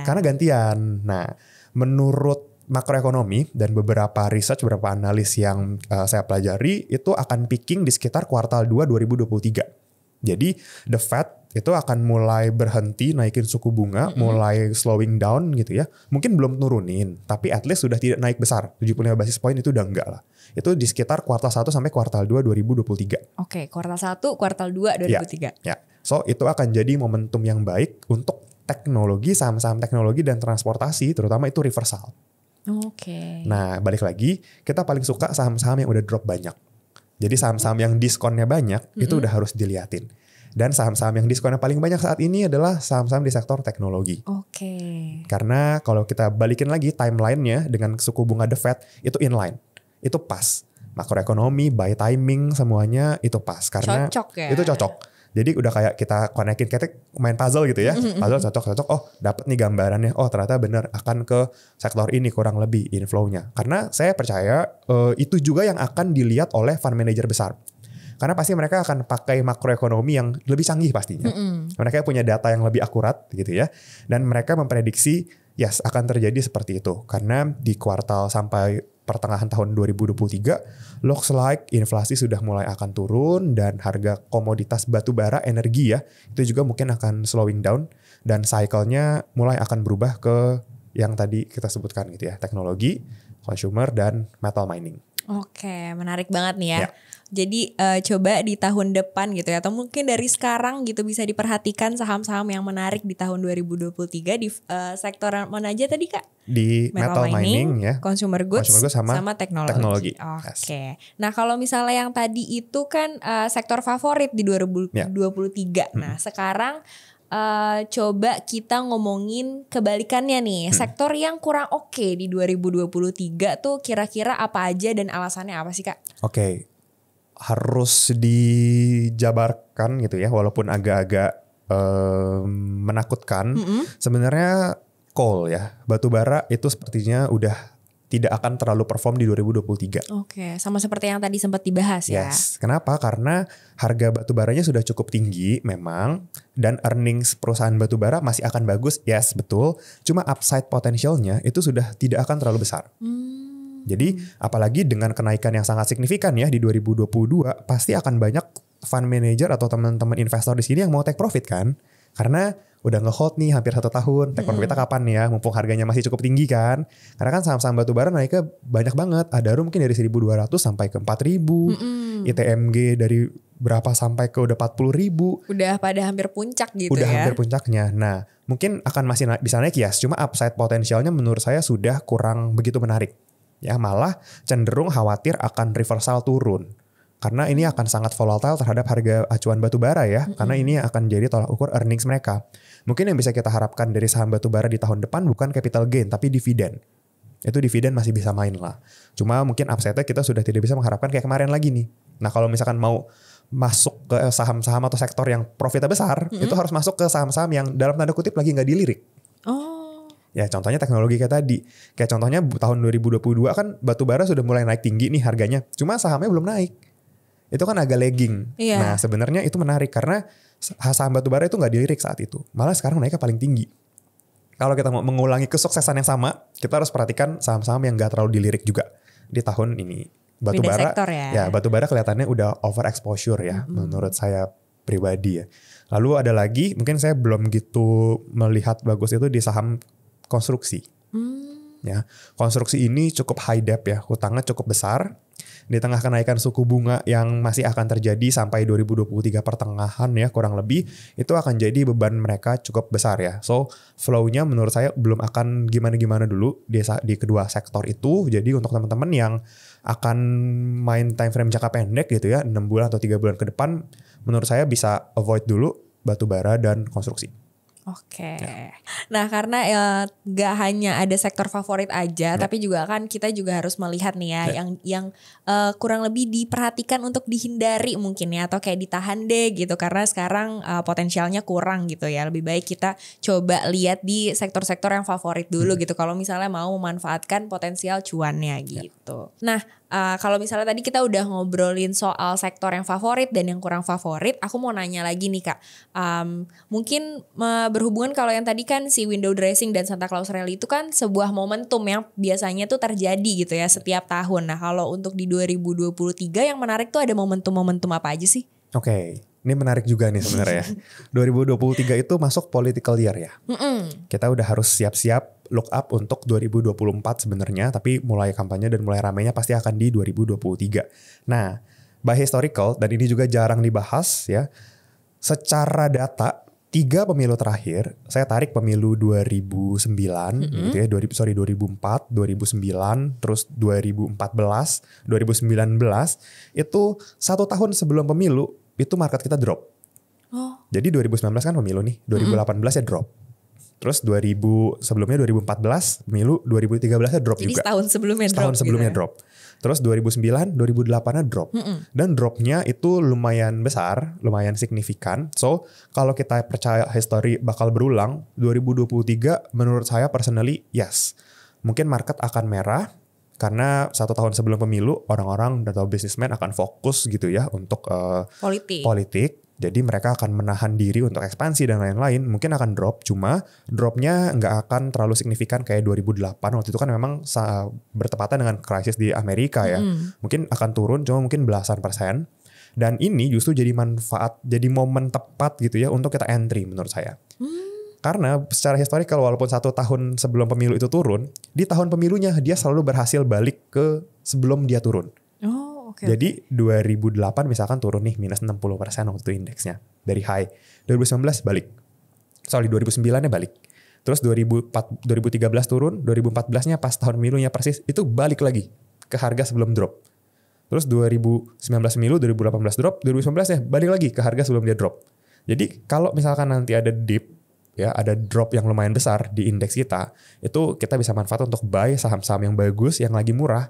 karena gantian. Nah menurut makroekonomi dan beberapa research, beberapa analis yang saya pelajari itu akan peaking di sekitar kuartal 2 2023. Jadi the Fed itu akan mulai berhenti naikin suku bunga, mulai slowing down gitu ya. Mungkin belum nurunin, tapi at least sudah tidak naik besar. 75 basis point itu udah enggak lah. Itu di sekitar kuartal 1 sampai kuartal 2 2023. Oke, kuartal 1, kuartal 2 2023. Ya. So itu akan jadi momentum yang baik untuk teknologi, saham-saham teknologi dan transportasi, terutama itu reversal. Oke. Nah balik lagi, kita paling suka saham-saham yang udah drop banyak. Jadi saham-saham yang diskonnya banyak, itu udah harus diliatin. Dan saham-saham yang diskonnya paling banyak saat ini adalah saham-saham di sektor teknologi. Karena kalau kita balikin lagi timelinenya dengan suku bunga The Fed, itu inline. Itu pas. Makroekonomi, buy timing, semuanya itu pas. Karena cocok ya? Itu cocok. Jadi udah kayak kita konekin, kita main puzzle gitu ya. Puzzle cocok-cocok, oh dapat nih gambarannya. Oh ternyata benar akan ke sektor ini kurang lebih inflow-nya. Karena saya percaya itu juga yang akan dilihat oleh fund manager besar. Karena pasti mereka akan pakai makroekonomi yang lebih canggih pastinya. Mereka punya data yang lebih akurat gitu ya. Dan mereka memprediksi yes akan terjadi seperti itu. Karena di kuartal sampai pertengahan tahun 2023, looks like inflasi sudah mulai akan turun dan harga komoditas batu bara energi ya, itu juga mungkin akan slowing down dan cycle-nya mulai akan berubah ke yang tadi kita sebutkan gitu ya, teknologi, consumer, dan metal mining. Oke, menarik banget nih ya. Ya. Jadi coba di tahun depan gitu ya, atau mungkin dari sekarang gitu bisa diperhatikan saham-saham yang menarik di tahun 2023 di sektor mana aja tadi Kak? Di metal mining ya, consumer goods sama teknologi. Oke. Nah kalau misalnya yang tadi itu kan sektor favorit di 2023. Nah sekarang coba kita ngomongin kebalikannya nih. Sektor yang kurang oke di 2023 tuh kira-kira apa aja dan alasannya apa sih Kak? Oke. Harus dijabarkan gitu ya, walaupun agak-agak menakutkan. Sebenarnya coal ya, batu bara itu sepertinya udah tidak akan terlalu perform di 2023. Oke, sama seperti yang tadi sempat dibahas ya. Yes, kenapa? Karena harga batu baranya sudah cukup tinggi memang, dan earnings perusahaan batu bara masih akan bagus, yes betul. Cuma upside potensialnya itu sudah tidak akan terlalu besar. Jadi apalagi dengan kenaikan yang sangat signifikan ya di 2022, pasti akan banyak fund manager atau teman-teman investor di sini yang mau take profit kan. Karena udah nge-hold nih hampir 1 tahun, take profitnya kapan ya, mumpung harganya masih cukup tinggi kan. Karena kan saham-saham batu bara naiknya banyak banget. Adaro mungkin dari 1.200 sampai ke 4.000, ITMG dari berapa sampai ke udah 40.000. Udah pada hampir puncak gitu udah ya. Udah hampir puncaknya. Nah mungkin akan masih bisa naik ya, cuma upside potensialnya menurut saya sudah kurang begitu menarik. Ya malah cenderung khawatir akan reversal turun. Karena ini akan sangat volatile terhadap harga acuan batu bara ya. Karena ini akan jadi tolak ukur earnings mereka. Mungkin yang bisa kita harapkan dari saham batu bara di tahun depan bukan capital gain tapi dividen. Itu dividen masih bisa main lah. Cuma mungkin upside-nya kita sudah tidak bisa mengharapkan kayak kemarin lagi nih. Nah kalau misalkan mau masuk ke saham-saham atau sektor yang profitnya besar, itu harus masuk ke saham-saham yang dalam tanda kutip lagi nggak dilirik. Ya contohnya teknologi kayak tadi. Kayak contohnya tahun 2022 kan batu bara sudah mulai naik tinggi nih harganya. Cuma sahamnya belum naik. Itu kan agak lagging. Iya. Nah sebenarnya itu menarik karena saham batu bara itu nggak dilirik saat itu. Malah sekarang naiknya paling tinggi. Kalau kita mau mengulangi kesuksesan yang sama, kita harus perhatikan saham-saham yang nggak terlalu dilirik juga di tahun ini. Batu Beda bara, sektor ya. Ya batu bara kelihatannya udah over exposure ya, menurut saya pribadi ya. Lalu ada lagi, mungkin saya belum gitu melihat bagus itu di saham konstruksi. Ya, konstruksi ini cukup high debt ya, hutangnya cukup besar. Di tengah kenaikan suku bunga yang masih akan terjadi sampai 2023 pertengahan ya kurang lebih, itu akan jadi beban mereka cukup besar ya. So flow-nya menurut saya belum akan gimana-gimana dulu di kedua sektor itu. Jadi untuk teman-teman yang akan main time frame jangka pendek gitu ya, 6 bulan atau 3 bulan ke depan, menurut saya bisa avoid dulu batu bara dan konstruksi. Oke. Nah karena gak hanya ada sektor favorit aja, tapi juga kan kita juga harus melihat nih ya yang kurang lebih diperhatikan untuk dihindari mungkin ya, atau kayak ditahan deh gitu karena sekarang potensialnya kurang gitu ya. Lebih baik kita coba lihat di sektor-sektor yang favorit dulu gitu kalau misalnya mau memanfaatkan potensial cuannya gitu. Nah kalau misalnya tadi kita udah ngobrolin soal sektor yang favorit dan yang kurang favorit, aku mau nanya lagi nih Kak. Mungkin berhubungan kalau yang tadi kan si window dressing dan Santa Claus Rally itu kan sebuah momentum yang biasanya tuh terjadi gitu ya setiap tahun. Nah kalau untuk di 2023 yang menarik tuh ada momentum-momentum apa aja sih? Oke. Ini menarik juga nih sebenarnya ya. 2023 itu masuk political year ya. Kita udah harus siap-siap look up untuk 2024 sebenarnya. Tapi mulai kampanye dan mulai ramainya pasti akan di 2023. Nah, by historical, dan ini juga jarang dibahas ya. Secara data, 3 pemilu terakhir, saya tarik pemilu 2009, gitu ya, 2004, 2009, terus 2014, 2019, itu 1 tahun sebelum pemilu, itu market kita drop. Jadi 2019 kan pemilu nih, 2018 ya drop. Terus sebelumnya 2014 pemilu, 2013 ya drop jadi juga. Setahun sebelumnya drop. Terus 2009, 2008 drop. Dan dropnya itu lumayan besar, lumayan signifikan. So kalau kita percaya history bakal berulang, 2023 menurut saya personally yes. Mungkin market akan merah. Karena 1 tahun sebelum pemilu, orang-orang atau businessman akan fokus gitu ya untuk politik. Jadi mereka akan menahan diri untuk ekspansi dan lain-lain. Mungkin akan drop, cuma dropnya nggak akan terlalu signifikan kayak 2008. Waktu itu kan memang bertepatan dengan krisis di Amerika ya. Mungkin akan turun, cuma mungkin belasan %. Dan ini justru jadi jadi momen tepat gitu ya untuk kita entry menurut saya. Karena secara historikal walaupun 1 tahun sebelum pemilu itu turun, di tahun pemilunya dia selalu berhasil balik ke sebelum dia turun. Jadi 2008 misalkan turun nih minus 60% waktu itu indeksnya dari high. 2019 balik. 2009-nya balik. Terus 2013 turun, 2014-nya pas tahun pemilunya persis itu balik lagi ke harga sebelum drop. Terus 2019 pemilu, 2018 drop, 2019-nya balik lagi ke harga sebelum dia drop. Jadi kalau misalkan nanti ada dip, ya ada drop yang lumayan besar di indeks kita, itu kita bisa manfaat untuk buy saham-saham yang bagus, yang lagi murah.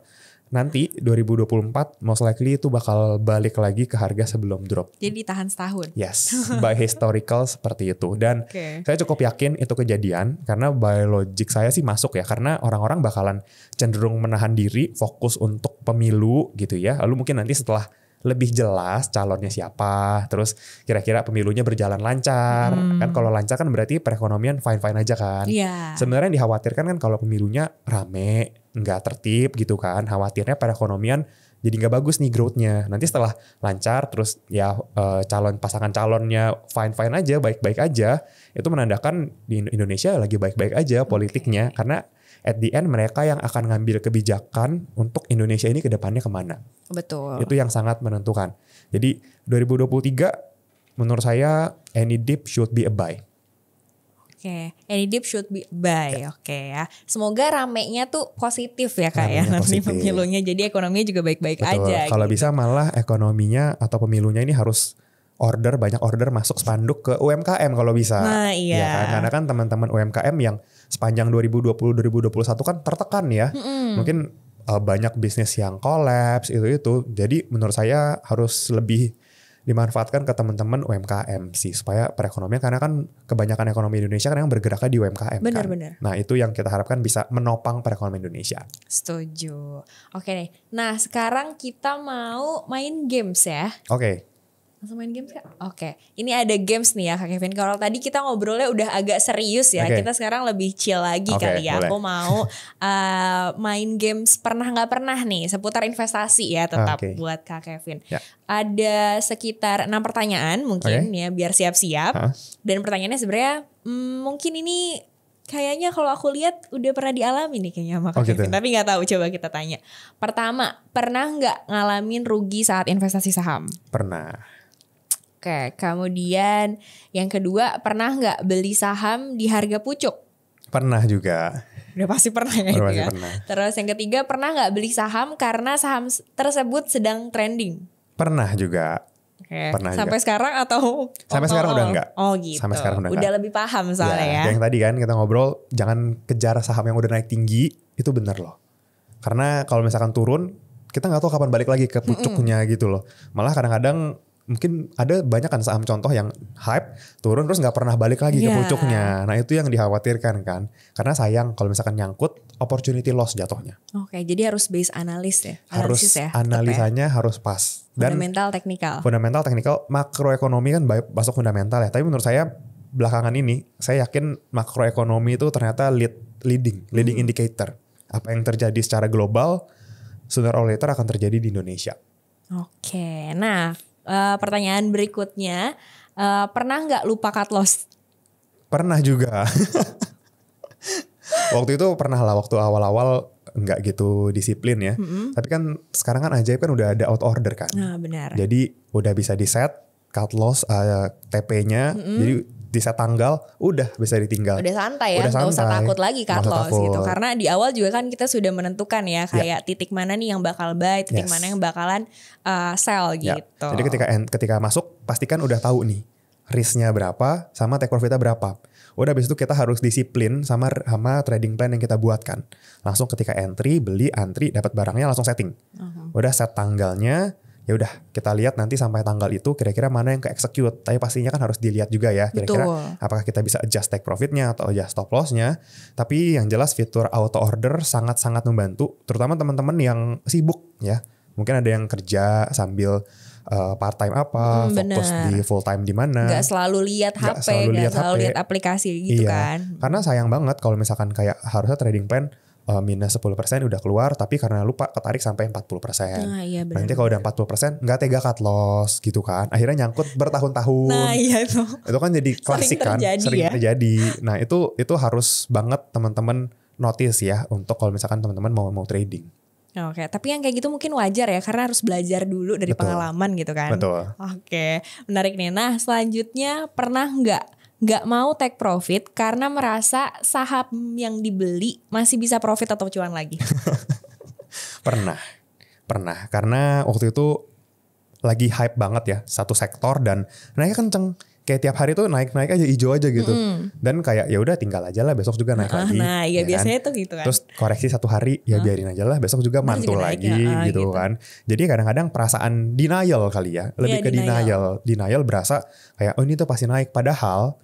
Nanti 2024 most likely itu bakal balik lagi ke harga sebelum drop. Jadi tahan setahun. Yes, by historical seperti itu. Dan saya cukup yakin itu kejadian karena by logic saya sih masuk ya. Karena orang-orang bakalan cenderung menahan diri, fokus untuk pemilu gitu ya. Lalu mungkin nanti setelah lebih jelas calonnya siapa, terus kira-kira pemilunya berjalan lancar. Kan kalau lancar kan berarti perekonomian fine-fine aja kan. Sebenarnya yang dikhawatirkan kan kalau pemilunya rame, nggak tertib gitu kan. Khawatirnya perekonomian jadi nggak bagus nih growth-nya. Nanti setelah lancar terus ya pasangan calonnya fine-fine aja, baik-baik aja. Itu menandakan di Indonesia lagi baik-baik aja politiknya. Karena at the end mereka yang akan ngambil kebijakan untuk Indonesia ini ke depannya kemana. Betul. Itu yang sangat menentukan. Jadi 2023 menurut saya any dip should be a buy. Any dip should be buy. Ya. Semoga ramenya tuh positif ya Kak ya nanti pemilunya. Jadi ekonominya juga baik-baik aja. Kalau gitu. bisa malah ekonominya atau pemilunya ini harus banyak order masuk spanduk ke UMKM kalau bisa. Nah iya. Ya kan? Karena kan teman-teman UMKM yang sepanjang 2020-2021 kan tertekan ya. Mungkin banyak bisnis yang collapse itu. Jadi menurut saya harus lebih dimanfaatkan ke teman-teman UMKM sih supaya perekonomian, karena kan kebanyakan ekonomi Indonesia kan yang bergeraknya di UMKM. Benar. Nah itu yang kita harapkan bisa menopang perekonomian Indonesia. Setuju. Oke nih. Nah sekarang kita mau main games ya. Oke. Langsung main games Kak? Oke. Ini ada games nih ya Kak Kevin. Kalau tadi kita ngobrolnya udah agak serius ya. Kita sekarang lebih chill lagi kali ya. Boleh. Aku mau main games pernah gak pernah nih. Seputar investasi ya tetap buat Kak Kevin. Ada sekitar 6 pertanyaan mungkin ya. Biar siap-siap. Dan pertanyaannya sebenarnya mungkin ini kayaknya kalau aku lihat udah pernah dialami nih kayaknya sama Kak Kevin. Tapi gak tahu, coba kita tanya. Pertama, pernah gak ngalamin rugi saat investasi saham? Pernah. Oke, kemudian yang kedua, pernah nggak beli saham di harga pucuk? Pernah juga. Udah pasti pernah ya itu ya. Pernah. Terus yang ketiga, pernah nggak beli saham karena saham tersebut sedang trending? Pernah juga. Pernah sampai juga. Sekarang atau? Sampai sekarang udah enggak. Oh gitu. Sampai sekarang udah enggak. Lebih paham soalnya ya. Yang tadi kan kita ngobrol, jangan kejar saham yang udah naik tinggi, itu bener loh. Karena kalau misalkan turun, kita nggak tahu kapan balik lagi ke pucuknya gitu loh. Malah kadang-kadang mungkin ada banyak kan saham contoh yang hype turun terus nggak pernah balik lagi ke pucuknya. Nah itu yang dikhawatirkan kan, karena sayang kalau misalkan nyangkut opportunity loss jatuhnya. Oke, jadi harus base analis ya. Harus analisanya harus pas. Dan fundamental teknikal makroekonomi kan masuk fundamental ya. Tapi menurut saya belakangan ini saya yakin makroekonomi itu ternyata leading indicator. Apa yang terjadi secara global sooner or later akan terjadi di Indonesia. Oke, nah pertanyaan berikutnya, pernah nggak lupa cut loss? Pernah juga. Waktu itu pernah lah, waktu awal-awal nggak gitu disiplin ya. Tapi kan sekarang kan ajaib kan udah ada auto order kan. Nah, benar. Jadi udah bisa di set cut loss TP-nya. Jadi di set tanggal udah bisa ditinggal. Udah santai ya, nggak usah takut lagi cut loss gitu. Karena di awal juga kan kita sudah menentukan ya kayak titik mana nih yang bakal buy, titik mana yang bakalan sell gitu. Jadi ketika masuk pastikan udah tahu nih risknya berapa sama take profitnya berapa. Udah habis itu kita harus disiplin sama trading plan yang kita buatkan. Langsung ketika entry, beli, antri, dapat barangnya langsung setting. Udah set tanggalnya. Ya udah kita lihat nanti sampai tanggal itu kira-kira mana yang ke-execute. Tapi pastinya kan harus dilihat juga ya kira-kira apakah kita bisa adjust take profitnya atau adjust stop lossnya. Tapi yang jelas fitur auto order sangat-sangat membantu, terutama teman-teman yang sibuk ya. Mungkin ada yang kerja sambil part time apa, fokus di full time di mana. Gak selalu lihat HP, gak selalu lihat aplikasi gitu kan. Karena sayang banget kalau misalkan kayak harusnya trading plan minus 10% udah keluar, tapi karena lupa ketarik sampai 40%. Iya Nanti kalau udah 40% nggak tega cut loss gitu kan. Akhirnya nyangkut bertahun-tahun. Nah iya itu. Itu kan jadi klasik kan. Sering terjadi. Nah itu harus banget teman-teman notice ya untuk kalau misalkan teman-teman mau trading. Oke, tapi yang kayak gitu mungkin wajar ya karena harus belajar dulu dari pengalaman gitu kan. Betul. Oke, menarik nih. Nah selanjutnya pernah nggak mau take profit karena merasa saham yang dibeli masih bisa profit atau cuan lagi? Pernah. Karena waktu itu lagi hype banget ya satu sektor dan naiknya kenceng. Kayak tiap hari tuh naik aja, hijau aja gitu. Dan kayak ya udah tinggal aja lah, besok juga naik lagi. Nah iya biasanya tuh gitu kan. Terus koreksi satu hari ya biarin aja lah, besok juga mantul lagi gitu kan. Jadi kadang-kadang perasaan denial kali ya. Lebih ke denial. Denial berasa kayak ini tuh pasti naik. Padahal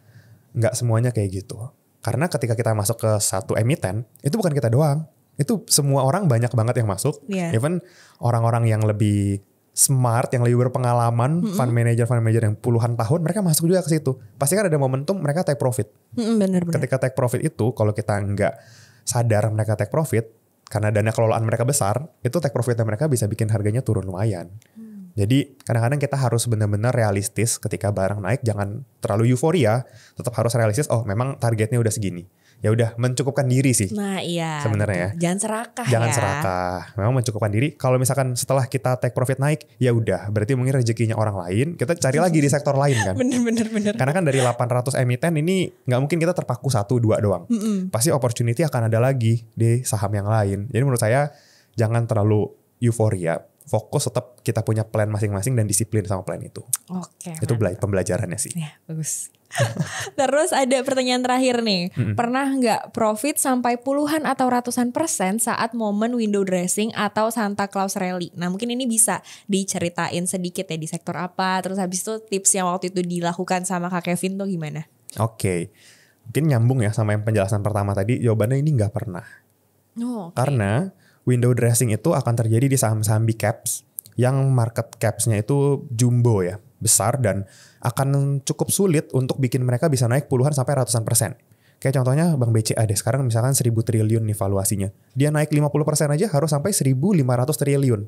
nggak semuanya kayak gitu. Karena ketika kita masuk ke satu emiten, itu bukan kita doang. Itu semua orang, banyak banget yang masuk. Even orang-orang yang lebih smart, yang lebih berpengalaman, fund manager yang puluhan tahun, mereka masuk juga ke situ. Pasti kan ada momentum mereka take profit. Bener. Ketika take profit itu, kalau kita nggak sadar mereka take profit, karena dana kelolaan mereka besar, itu take profitnya mereka bisa bikin harganya turun lumayan. Jadi kadang-kadang kita harus benar-benar realistis ketika barang naik, jangan terlalu euforia, tetap harus realistis. Oh memang targetnya udah segini. Ya udah mencukupkan diri sih. Nah iya. Sebenarnya ya. Jangan serakah. Jangan serakah. Memang mencukupkan diri. Kalau misalkan setelah kita take profit naik, ya udah. Berarti mungkin rezekinya orang lain. Kita cari lagi di sektor lain kan. Bener. Karena kan dari 800 emiten ini nggak mungkin kita terpaku 1-2 doang. Pasti opportunity akan ada lagi di saham yang lain. Jadi menurut saya jangan terlalu euforia. Fokus, tetap kita punya plan masing-masing dan disiplin sama plan itu. Oke. Itu pembelajarannya sih. Ya bagus. Terus ada pertanyaan terakhir nih. Pernah nggak profit sampai puluhan atau ratusan % saat momen window dressing atau Santa Claus rally? Nah mungkin ini bisa diceritain sedikit ya di sektor apa. Terus habis itu tips yang waktu itu dilakukan sama Kak Kevin tuh gimana? Oke. Mungkin nyambung ya sama yang penjelasan pertama tadi. Jawabannya ini nggak pernah. Karena window dressing itu akan terjadi di saham-saham big caps yang market capsnya itu jumbo ya, besar, dan akan cukup sulit untuk bikin mereka bisa naik puluhan sampai ratusan %. Kayak contohnya Bank BCA deh, sekarang misalkan 1.000 triliun nih valuasinya. Dia naik 50% aja harus sampai 1.500 triliun.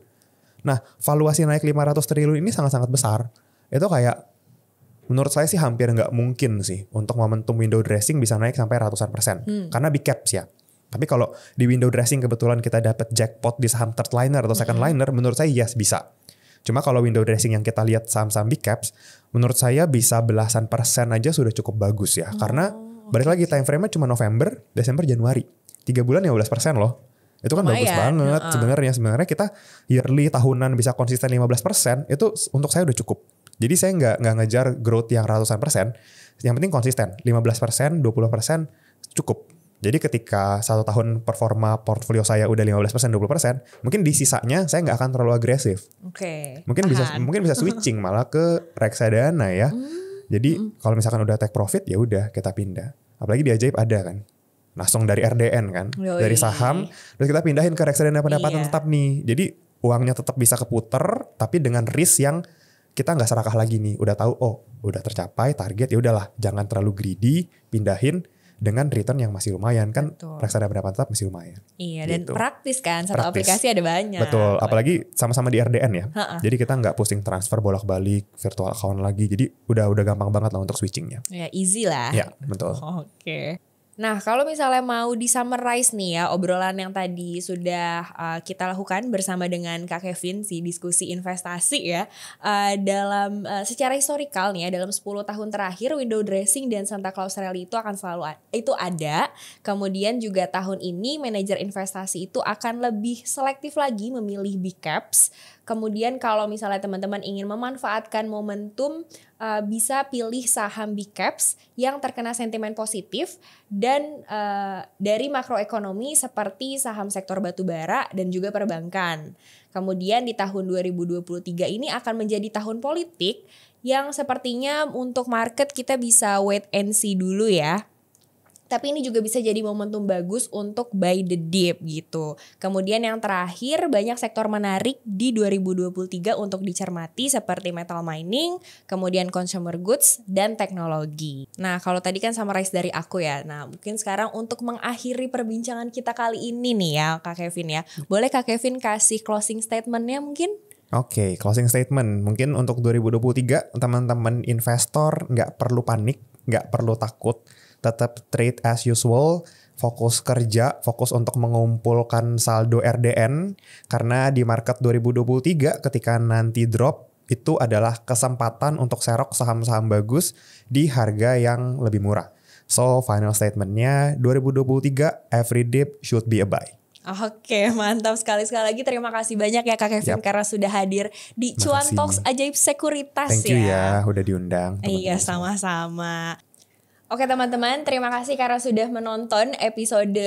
Nah valuasi naik 500 triliun ini sangat-sangat besar. Itu kayak menurut saya sih hampir nggak mungkin sih untuk momentum window dressing bisa naik sampai ratusan %. Karena big caps ya. Tapi kalau di window dressing kebetulan kita dapat jackpot di saham third liner atau second liner, menurut saya yes bisa. Cuma kalau window dressing yang kita lihat saham-saham big caps, menurut saya bisa belasan % aja sudah cukup bagus ya. Karena balik lagi time frame-nya cuma November, Desember, Januari. 3 bulan 15% loh. Itu kan bagus banget sebenarnya. Sebenarnya kita yearly, tahunan bisa konsisten 15%, itu untuk saya udah cukup. Jadi saya nggak ngejar growth yang ratusan %. Yang penting konsisten, 15%, 20% cukup. Jadi ketika 1 tahun performa portfolio saya udah 15%, 20%, mungkin di sisanya saya nggak akan terlalu agresif. Mungkin bisa switching malah ke reksadana ya. Jadi kalau misalkan udah take profit ya udah kita pindah. Apalagi di Ajaib ada kan. Langsung dari RDN kan. Dari saham terus kita pindahin ke reksadana pendapatan tetap nih. Jadi uangnya tetap bisa keputer tapi dengan risk yang kita nggak serakah lagi nih. Udah tahu udah tercapai target, ya udahlah, jangan terlalu greedy, pindahin dengan return yang masih lumayan kan. Reksadana pendapatan tetap masih lumayan. Iya, gitu. Dan praktis kan, satu aplikasi ada banyak. Betul, apalagi sama-sama di RDN ya. Jadi kita nggak pusing transfer bolak-balik virtual account lagi. Jadi udah gampang banget lah untuk switchingnya. Ya easy lah. Ya betul. Oke. Nah kalau misalnya mau di summarize nih ya obrolan yang tadi sudah kita lakukan bersama dengan Kak Kevin, si diskusi investasi ya, dalam secara historikal nih ya, dalam 10 tahun terakhir window dressing dan Santa Claus rally itu akan selalu itu ada. Kemudian juga tahun ini manajer investasi itu akan lebih selektif lagi memilih big caps. Kemudian kalau misalnya teman-teman ingin memanfaatkan momentum, bisa pilih saham big caps yang terkena sentimen positif dan dari makroekonomi seperti saham sektor batubara dan juga perbankan. Kemudian di tahun 2023 ini akan menjadi tahun politik yang sepertinya untuk market kita bisa wait and see dulu ya. Tapi ini juga bisa jadi momentum bagus untuk buy the dip gitu. Kemudian yang terakhir, banyak sektor menarik di 2023 untuk dicermati seperti metal mining, kemudian consumer goods, dan teknologi. Nah kalau tadi kan summarize dari aku ya. Nah mungkin sekarang untuk mengakhiri perbincangan kita kali ini nih ya Kak Kevin ya. Boleh Kak Kevin kasih closing statementnya mungkin? Oke, closing statement. Mungkin untuk 2023 teman-teman investor nggak perlu panik, nggak perlu takut. Tetap trade as usual, fokus kerja, fokus untuk mengumpulkan saldo RDN. Karena di market 2023 ketika nanti drop, itu adalah kesempatan untuk serok saham-saham bagus di harga yang lebih murah. So final statementnya 2023 every dip should be a buy. Oke, mantap sekali lagi. Terima kasih banyak ya Kak Kevin karena sudah hadir di Cuan Talks Ajaib Sekuritas. Thank you ya udah diundang. Iya, sama-sama. Oke teman-teman, terima kasih karena sudah menonton episode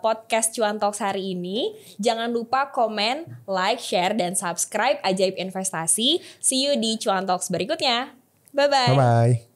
podcast Cuan Talks hari ini. Jangan lupa komen, like, share, dan subscribe Ajaib Investasi. See you di Cuan Talks berikutnya. Bye-bye. Bye-bye.